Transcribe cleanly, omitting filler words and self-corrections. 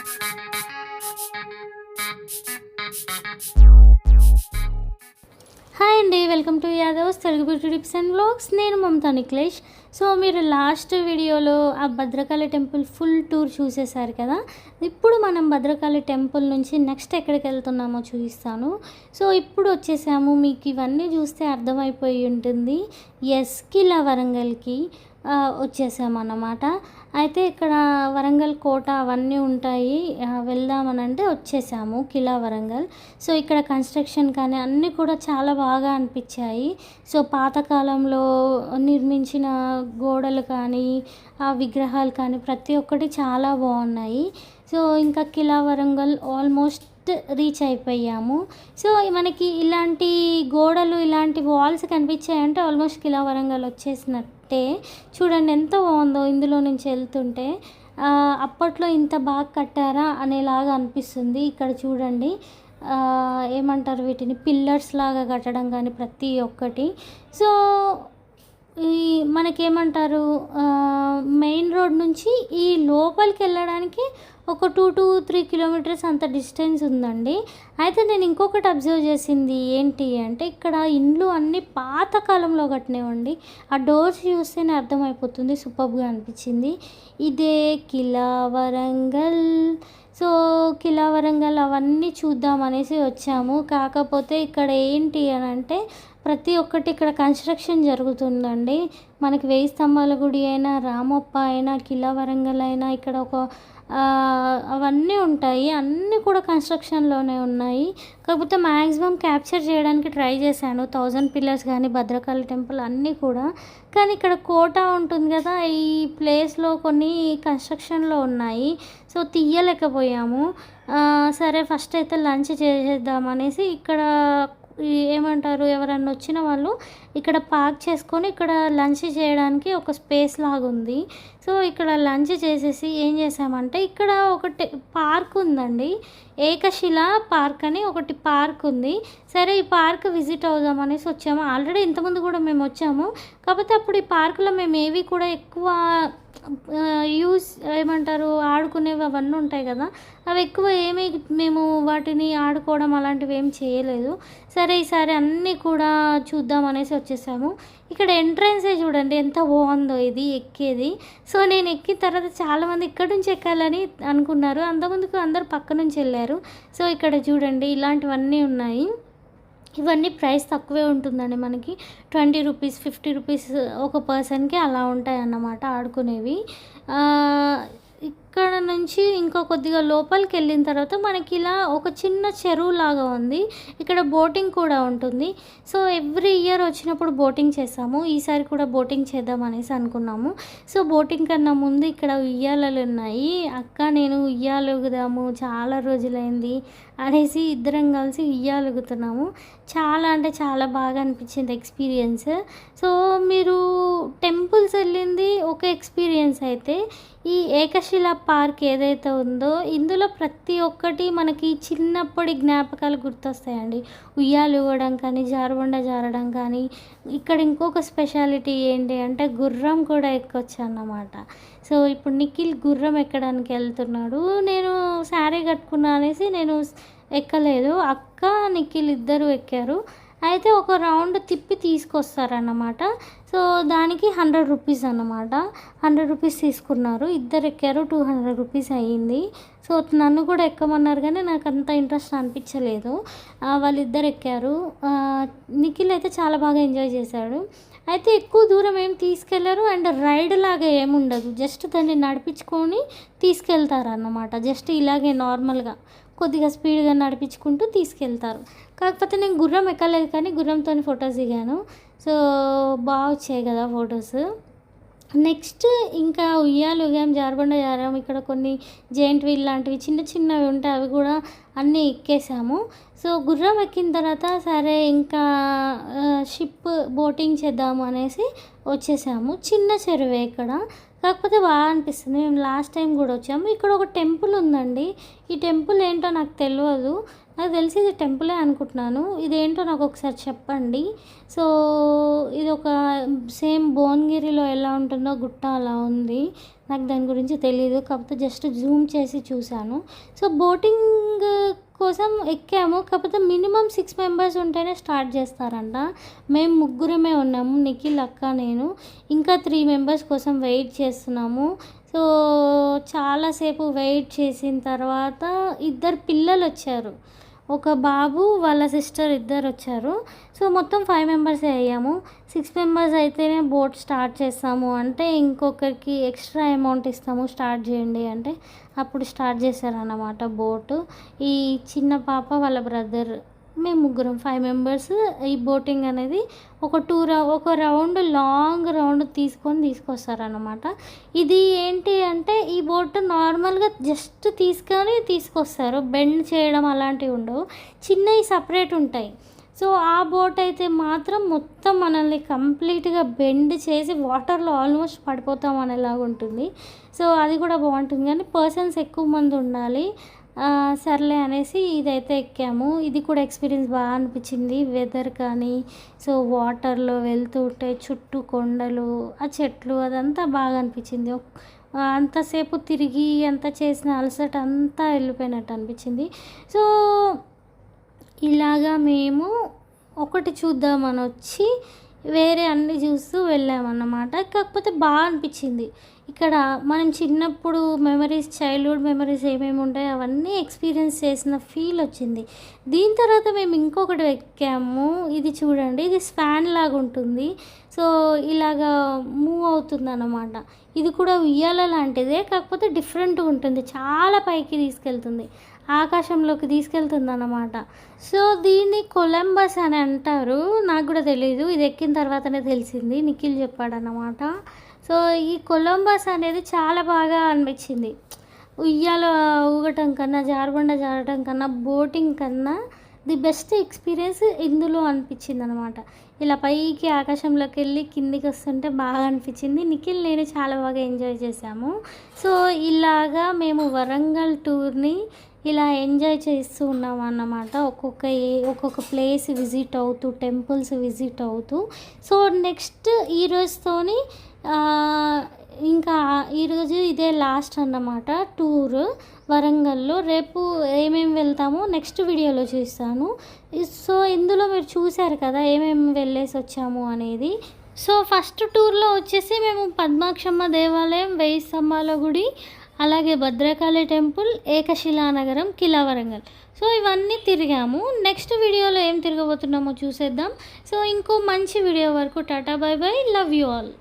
Hi అండి, welcome to Yadavs Telugu beauty tips and vlogs. నేను Mamata Nikhilesh. So మీరు లాస్ట్ వీడియోలో ఆ భద్రకాళి టెంపుల్ ఫుల్ టూర్ చూసేశారు కదా. ఇప్పుడు మనం భద్రకాళి టెంపుల్ నుంచి నెక్స్ట్ ఎక్కడికి వెళ్తున్నామో చూపిస్తాను. సో ఇప్పుడు వచ్చేసాము, మీకు ఇవన్నీ చూస్తే అర్థమైపోయి ఉంటుంది. ఎస్, కిలా వరంగల్కి వచ్చేసామన్నమాట. అయితే ఇక్కడ వరంగల్ కోట అవన్నీ ఉంటాయి, వెళ్దామనంటే వచ్చేసాము కిలా వరంగల్. సో ఇక్కడ కన్స్ట్రక్షన్ కానీ అన్నీ కూడా చాలా బాగా అనిపించాయి. సో పాతకాలంలో నిర్మించిన గోడలు కానీ ఆ విగ్రహాలు కానీ ప్రతి ఒక్కటి చాలా బాగున్నాయి. సో ఇంకా కిలా వరంగల్ ఆల్మోస్ట్ రీచ్ అయిపోయాము. సో మనకి ఇలాంటి గోడలు ఇలాంటి వాల్స్ కనిపించాయంటే ఆల్మోస్ట్ కిలా వరంగల్ వచ్చేసినట్టే. చూడండి ఎంత బాగుందో ఇందులో నుంచి వెళ్తుంటే. అప్పట్లో ఇంత బాగా కట్టారా అనేలాగా అనిపిస్తుంది. ఇక్కడ చూడండి, ఏమంటారు వీటిని, పిల్లర్స్ లాగా కట్టడం కానీ ప్రతి ఒక్కటి. సో ఈ మనకేమంటారు, మెయిన్ రోడ్ నుంచి ఈ లోపలికి వెళ్ళడానికి ఒక 2 to 3 కిలోమీటర్స్ అంత డిస్టెన్స్ ఉందండి. అయితే నేను ఇంకొకటి అబ్జర్వ్ చేసింది ఏంటి అంటే, ఇక్కడ ఇండ్లు అన్నీ పాతకాలంలో కట్టినవండి. ఆ డోర్స్ చూస్తేనే అర్థమైపోతుంది, సూపర్గా అనిపించింది. ఇదే కిలా వరంగల్. సో కిలా వరంగల్ అవన్నీ చూద్దామనేసి వచ్చాము. కాకపోతే ఇక్కడ ఏంటి అని అంటే, ప్రతి ఒక్కటి ఇక్కడ కన్స్ట్రక్షన్ జరుగుతుందండి. మనకి 1000 స్తంభాల గుడి అయినా, రామప్ప అయినా, కిలా వరంగల్ అయినా, ఇక్కడ ఒక అవన్నీ ఉంటాయి. అన్నీ కూడా కన్స్ట్రక్షన్లోనే ఉన్నాయి. కాకపోతే మ్యాక్సిమం క్యాప్చర్ చేయడానికి ట్రై చేశాను. 1000 పిల్లర్స్ కానీ, భద్రకాళి టెంపుల్ అన్నీ కూడా. కానీ ఇక్కడ కోట ఉంటుంది కదా, ఈ ప్లేస్లో కొన్ని కన్స్ట్రక్షన్లో ఉన్నాయి. సో తీయలేకపోయాము. సరే ఫస్ట్ అయితే లంచ్ చేసేద్దామనేసి ఇక్కడ ఏమంటారు, ఎవరన్నా వచ్చిన వాళ్ళు ఇక్కడ పార్క్ చేసుకొని ఇక్కడ లంచ్ చేయడానికి ఒక స్పేస్ లాగా ఉంది. సో ఇక్కడ లంచ్ చేసేసి ఏం చేసామంటే, ఇక్కడ ఒకటి పార్క్ ఉందండి, ఏకశిల పార్క్ అని ఒకటి పార్క్ ఉంది. సరే ఈ పార్క్ విజిట్ అవుదాం అనేసి వచ్చాము. ఆల్రెడీ ఇంతకుముందు కూడా మేము వచ్చాము. కాకపోతే అప్పుడు ఈ పార్కులో మేము ఏవి కూడా ఎక్కువ ఏమంటారు, ఆడుకునేవి అవన్నీ ఉంటాయి కదా, అవి ఎక్కువ ఏమీ మేము వాటిని ఆడుకోవడం అలాంటివి ఏం చేయలేదు. సరే ఈసారి అన్నీ కూడా చూద్దాం అనేసి వచ్చేసాము. ఇక్కడ ఎంట్రన్సే చూడండి ఎంత బాగుందో, ఇది ఎక్కేది. సో నేను ఎక్కిన తర్వాత చాలామంది ఇక్కడ నుంచి ఎక్కాలని అనుకున్నారు. అంతకుముందుకు అందరు పక్క నుంచి వెళ్ళారు. సో ఇక్కడ చూడండి ఇలాంటివన్నీ ఉన్నాయి. ఇవన్నీ ప్రైస్ తక్కువే ఉంటుందండి, మనకి 20 రూపీస్ 50 రూపీస్ ఒక పర్సన్కి అలా ఉంటాయి అన్నమాట ఆడుకునేవి. ఇక్కడ నుంచి ఇంకో కొద్దిగా లోపలికి వెళ్ళిన తర్వాత మనకి ఇలా ఒక చిన్న చెరువు లాగా ఉంది. ఇక్కడ బోటింగ్ కూడా ఉంటుంది. సో ఎవ్రీ ఇయర్ వచ్చినప్పుడు బోటింగ్ చేస్తాము. ఈసారి కూడా బోటింగ్ చేద్దాం అనేసి అనుకున్నాము. సో బోటింగ్ కన్నా ముందు ఇక్కడ ఉయ్యాలలు ఉన్నాయి. అక్క నేను ఉయ్యాలుగుదాము, చాలా రోజులైంది అనేసి ఇద్దరం కలిసి ఉయ్యాలుగుతున్నాము. చాలా అంటే చాలా బాగా అనిపించింది ఎక్స్పీరియన్స్. సో మీరు టెంపుల్స్ వెళ్ళింది ఒక ఎక్స్పీరియన్స్ అయితే, ఈ ఏకశిల పార్క్ ఏదైతే ఉందో ఇందులో ప్రతి ఒక్కటి మనకి చిన్నప్పటి జ్ఞాపకాలు గుర్తొస్తాయండి. ఉయ్యాలు ఇవ్వడం కానీ, జారుబండ జారడం కానీ. ఇక్కడ ఇంకొక స్పెషాలిటీ ఏంటి అంటే, గుర్రం కూడా ఎక్కొచ్చు అన్నమాట. సో ఇప్పుడు నిఖిల్ గుర్రం ఎక్కడానికి వెళ్తున్నాడు. నేను శారీ కట్టుకున్నా అనేసి నేను ఎక్కలేదు. అక్క నిఖిల్ ఇద్దరు ఎక్కారు. అయితే ఒక రౌండ్ తిప్పి తీసుకొస్తారన్నమాట. సో దానికి 100 రూపీస్ అన్నమాట. 100 రూపీస్ తీసుకున్నారు. ఇద్దరు ఎక్కారు, 200 రూపీస్ అయ్యింది. సో నన్ను కూడా ఎక్కమన్నారు కానీ నాకు అంత ఇంట్రెస్ట్ అనిపించలేదు. వాళ్ళిద్దరు ఎక్కారు. నిఖిల్ అయితే చాలా బాగా ఎంజాయ్ చేశాడు. అయితే ఎక్కువ దూరం ఏం తీసుకెళ్లరు అండ్ రైడ్ లాగా ఏముండదు, జస్ట్ దాన్ని నడిపించుకొని తీసుకెళ్తారన్నమాట. జస్ట్ ఇలాగే నార్మల్గా కొద్దిగా స్పీడ్గా నడిపించుకుంటూ తీసుకెళ్తారు. కాకపోతే నేను గుర్రం ఎక్కలేదు కానీ గుర్రంతో ఫొటోస్ దిగాను. సో బాగా వచ్చాయి కదా ఫొటోస్. నెక్స్ట్ ఇంకా ఉయ్యాలు ఊగాం, జారుబండ జారాము. ఇక్కడ కొన్ని జెయింట్ వీల్ లాంటివి చిన్న చిన్నవి ఉంటాయి, అవి కూడా అన్నీ ఎక్కేసాము. సో గుర్రం ఎక్కిన తర్వాత సరే ఇంకా షిప్ బోటింగ్ చేద్దాము అనేసి వచ్చేసాము. చిన్న చెరువే ఇక్కడ, కాకపోతే బాగా అనిపిస్తుంది. మేము లాస్ట్ టైం కూడా వచ్చాము. ఇక్కడ ఒక టెంపుల్ ఉందండి. ఈ టెంపుల్ ఏంటో నాకు తెలియదు. నాకు తెలిసి ఇది టెంపులే అనుకుంటున్నాను. ఇదేంటో నాకు ఒకసారి చెప్పండి. సో ఇది ఒక సేమ్ భువనగిరిలో ఎలా ఉంటుందో గుట్ట అలా ఉంది. నాకు దాని గురించి తెలీదు. కాకపోతే జస్ట్ జూమ్ చేసి చూశాను. సో బోటింగ్ కోసం ఎక్కాము. కాకపోతే మినిమమ్ 6 మెంబర్స్ ఉంటేనే స్టార్ట్ చేస్తారంట. మేము ముగ్గురమే ఉన్నాము, నిఖిల్, అక్క, నేను. ఇంకా 3 మెంబర్స్ కోసం వెయిట్ చేస్తున్నాము. సో చాలాసేపు వెయిట్ చేసిన తర్వాత 2 పిల్లలు వచ్చారు. ఒక బాబు వాళ్ళ సిస్టర్ ఇద్దరు వచ్చారు. సో మొత్తం 5 మెంబర్సే అయ్యాము. 6 మెంబర్స్ అయితేనే బోట్ స్టార్ట్ చేస్తాము అంటే ఇంకొకరికి ఎక్స్ట్రా అమౌంట్ ఇస్తాము స్టార్ట్ చేయండి అంటే అప్పుడు స్టార్ట్ చేశారన్నమాట బోటు. ఈ చిన్న పాప వాళ్ళ బ్రదర్, మేము ముగ్గురం 5 మెంబర్స్. ఈ బోటింగ్ అనేది ఒక రౌండ్ లాంగ్ రౌండ్ తీసుకొస్తారన్నమాట. ఇది ఏంటి అంటే ఈ బోట్ నార్మల్గా జస్ట్ తీసుకొస్తారు, బెండ్ చేయడం అలాంటివి ఉండవు, చిన్నవి సపరేట్ ఉంటాయి. సో ఆ బోట్ అయితే మాత్రం మొత్తం మనల్ని కంప్లీట్గా బెండ్ చేసి వాటర్లో ఆల్మోస్ట్ పడిపోతాం అనేలాగా ఉంటుంది. సో అది కూడా బాగుంటుంది, కానీ పర్సన్స్ ఎక్కువ మంది ఉండాలి. సర్లే అనేసి ఇదైతే ఎక్కాము. ఇది కూడా ఎక్స్పీరియన్స్ బాగా అనిపించింది. వెదర్ కానీ, సో వాటర్లో వెళ్తుంటే చుట్టూ కొండలు, ఆ చెట్లు, అదంతా బాగా అనిపించింది. అంతసేపు తిరిగి అంత చేసిన అలసట అంతా వెళ్ళిపోయినట్టు అనిపించింది. సో ఇలాగా మేము ఒకటి చూద్దామని వచ్చి వేరే అన్నీ చూస్తూ వెళ్ళామన్నమాట. కాకపోతే బాగా అనిపించింది. ఇక్కడ మనం చిన్నప్పుడు మెమరీస్, చైల్డ్హుడ్ మెమరీస్ ఏమేమి ఉంటాయో అవన్నీ ఎక్స్పీరియన్స్ చేసిన ఫీల్ వచ్చింది. దీని తర్వాత మేము ఇంకొకటి ఎక్కాము. ఇది చూడండి, ఇది స్పాన్ లాగా ఉంటుంది. సో ఇలాగా మూవ్ అవుతుంది అన్నమాట. ఇది కూడా ఉయ్యాల లాంటిదే, కాకపోతే డిఫరెంట్గా ఉంటుంది. చాలా పైకి తీసుకెళ్తుంది, ఆకాశంలోకి తీసుకెళ్తుంది అన్నమాట. సో దీన్ని కొలంబస్ అని అంటారు. నాకు కూడా తెలీదు, ఇది ఎక్కిన తర్వాతనే తెలిసింది, నిఖిల్ చెప్పాడన్నమాట. సో ఈ కొలంబస్ అనేది చాలా బాగా అనిపించింది. ఉయ్యాల ఊగటం కన్నా, జారుబండ జారటం కన్నా, బోటింగ్ కన్నా ది బెస్ట్ ఎక్స్పీరియన్స్ ఇందులో అనిపించింది అనమాట. ఇలా పైకి ఆకాశంలోకి వెళ్ళి కిందికి వస్తుంటే బాగా అనిపించింది. నిఖిల్, నేను చాలా బాగా ఎంజాయ్ చేశాము. సో ఇలాగా మేము వరంగల్ టూర్ని ఇలా ఎంజాయ్ చేస్తూ ఉన్నాం అన్నమాట. ఒక్కొక్క ప్లేస్ విజిట్ అవుతూ, టెంపుల్స్ విజిట్ అవుతూ. సో నెక్స్ట్ ఈరోజుతోని ఇంకా ఈరోజు ఇదే లాస్ట్ అన్నమాట టూర్ వరంగల్లో. రేపు ఏమేమి వెళ్తామో నెక్స్ట్ వీడియోలో చూస్తాను. సో ఇందులో మీరు చూశారు కదా ఏమేమి వెళ్ళేసి వచ్చాము అనేది. సో ఫస్ట్ టూర్లో వచ్చేసి మేము పద్మాక్షమ్మ దేవాలయం, 1000 స్తంభాల గుడి, అలాగే భద్రకాళి టెంపుల్, ఏకశిలానగరం, కిలా వరంగల్. సో ఇవన్నీ తిరిగాము. నెక్స్ట్ వీడియోలో ఏం తిరగబోతున్నామో చూసేద్దాం. సో ఇంకో మంచి వీడియో వరకు Tata, by by, love you all.